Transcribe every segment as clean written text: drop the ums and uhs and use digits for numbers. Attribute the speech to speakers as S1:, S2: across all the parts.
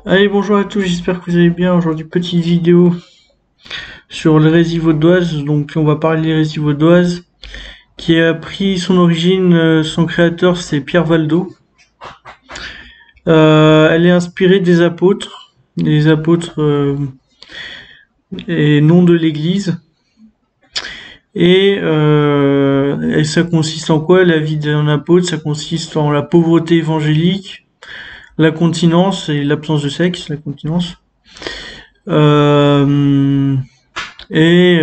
S1: Allez, bonjour à tous, j'espère que vous allez bien. Aujourd'hui, petite vidéo sur l'hérésie vaudoise. Donc, on va parler de l'hérésie vaudoise qui a pris son origine, son créateur, c'est Pierre Valdo. Elle est inspirée des apôtres, et non de l'Église. Et ça consiste en quoi, la vie d'un apôtre? Ça consiste en la pauvreté évangélique, la continence et l'absence de sexe, la continence. Euh, et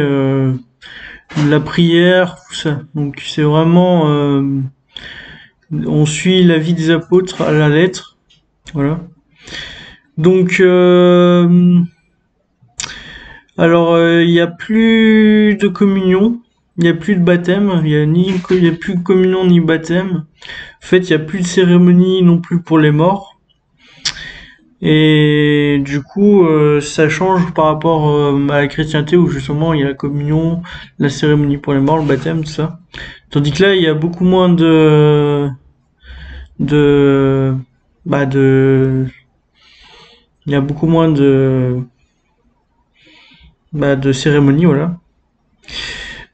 S1: la prière, tout ça. Donc c'est vraiment, on suit la vie des apôtres à la lettre, voilà. Donc, alors il n'y a plus de communion, il n'y a plus de baptême, il y a plus de communion ni baptême. En fait, il n'y a plus de cérémonie non plus pour les morts. Et du coup, ça change par rapport à la chrétienté où justement il y a la communion, la cérémonie pour les morts, le baptême, tout ça. Tandis que là, il y a beaucoup moins de, bah de, il y a beaucoup moins de cérémonies, voilà.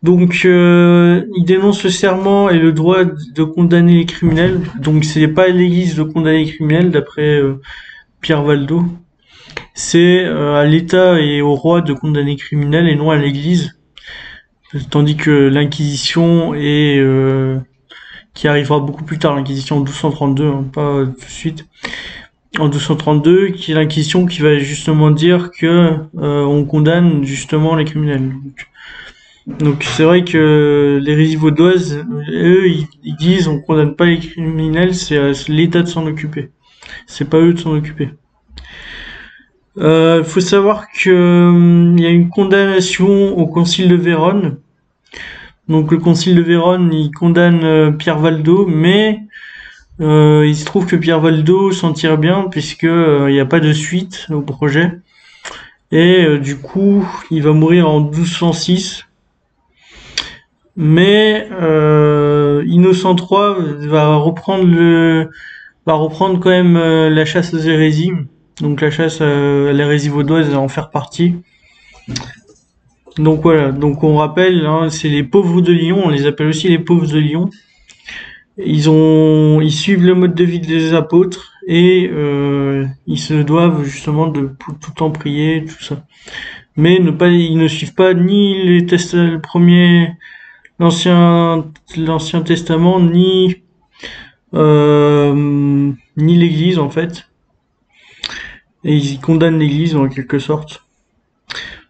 S1: Donc, il dénonce le serment et le droit de condamner les criminels. Donc, c'est pas à l'Église de condamner les criminels, d'après Pierre Valdo. C'est à l'État et au roi de condamner les criminels et non à l'Église. Tandis que l'Inquisition qui arrivera beaucoup plus tard, l'Inquisition en 1232, hein, pas tout de suite, en 1232, qui est l'Inquisition qui va justement dire que on condamne justement les criminels. Donc c'est vrai que l'hérésie vaudoise, eux, ils disent on condamne pas les criminels, c'est à l'État de s'en occuper. C'est pas eux de s'en occuper. Faut savoir que il y a une condamnation au Concile de Vérone. Donc le Concile de Vérone, il condamne Pierre Valdo, mais il se trouve que Pierre Valdo s'en tire bien puisque il n'y a pas de suite au projet. Et du coup, il va mourir en 1206. Mais Innocent III va reprendre quand même la chasse aux hérésies. Donc la chasse à l'hérésie vaudoise va en faire partie. Donc voilà, donc on rappelle, hein, c'est les pauvres de Lyon, on les appelle aussi les pauvres de Lyon. Ils suivent le mode de vie des apôtres et ils se doivent justement de tout le temps prier, tout ça. Mais ils ne suivent pas ni le premier, l'ancien testament, ni l'Église en fait. Et ils condamnent l'Église en quelque sorte.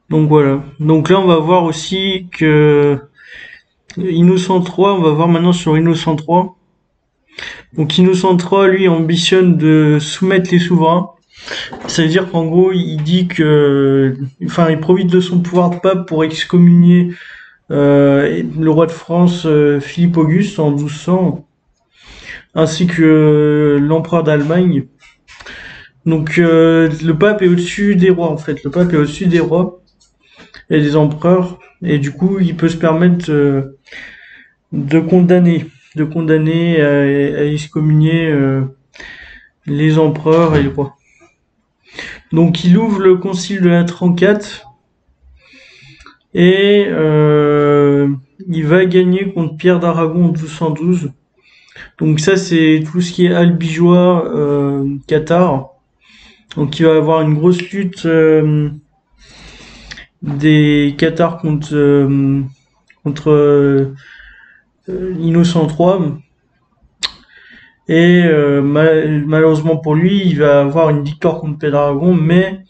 S1: Donc voilà. Donc là on va voir aussi que Innocent III, on va voir maintenant sur Innocent III. Donc Innocent III, lui, ambitionne de soumettre les souverains. Ça veut dire qu'en gros, il dit que, enfin, il profite de son pouvoir de pape pour excommunier le roi de France Philippe Auguste en 1200, ainsi que l'empereur d'Allemagne. Donc le pape est au-dessus des rois en fait. Le pape est au-dessus des rois et des empereurs, et du coup, il peut se permettre de condamner, à excommunier les empereurs et les rois. Donc il ouvre le concile de la 34 et il va gagner contre Pierre d'Aragon en 1212. Donc ça c'est tout ce qui est albigeois, cathare. Donc il va avoir une grosse lutte des cathares contre Innocent III. Et malheureusement pour lui, il va avoir une victoire contre Pierre d'Aragon, mais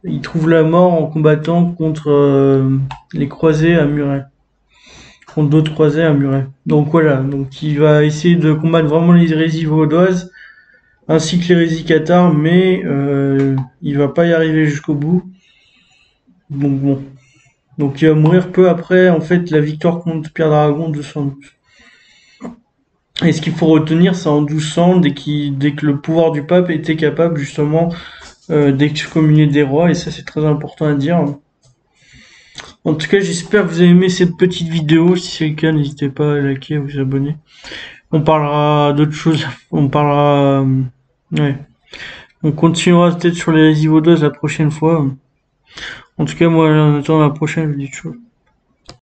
S1: il trouve la mort en combattant contre les croisés à Muret, contre d'autres croisés à Muret. Donc voilà, donc il va essayer de combattre vraiment les hérésies vaudoises ainsi que l'hérésie cathare, mais il va pas y arriver jusqu'au bout. Donc bon, donc il va mourir peu après en fait la victoire contre Pierre d'Aragon en 1212. Et ce qu'il faut retenir, c'est en 1200, dès que le pouvoir du pape était capable justement d'excommunier des rois, et ça c'est très important à dire. En tout cas, j'espère que vous avez aimé cette petite vidéo. Si c'est le cas, n'hésitez pas à liker, à vous abonner. On parlera d'autres choses. On parlera, ouais. On continuera peut-être sur les Evil 2 la prochaine fois. En tout cas, moi, en attendant la prochaine, je vous dis toujours.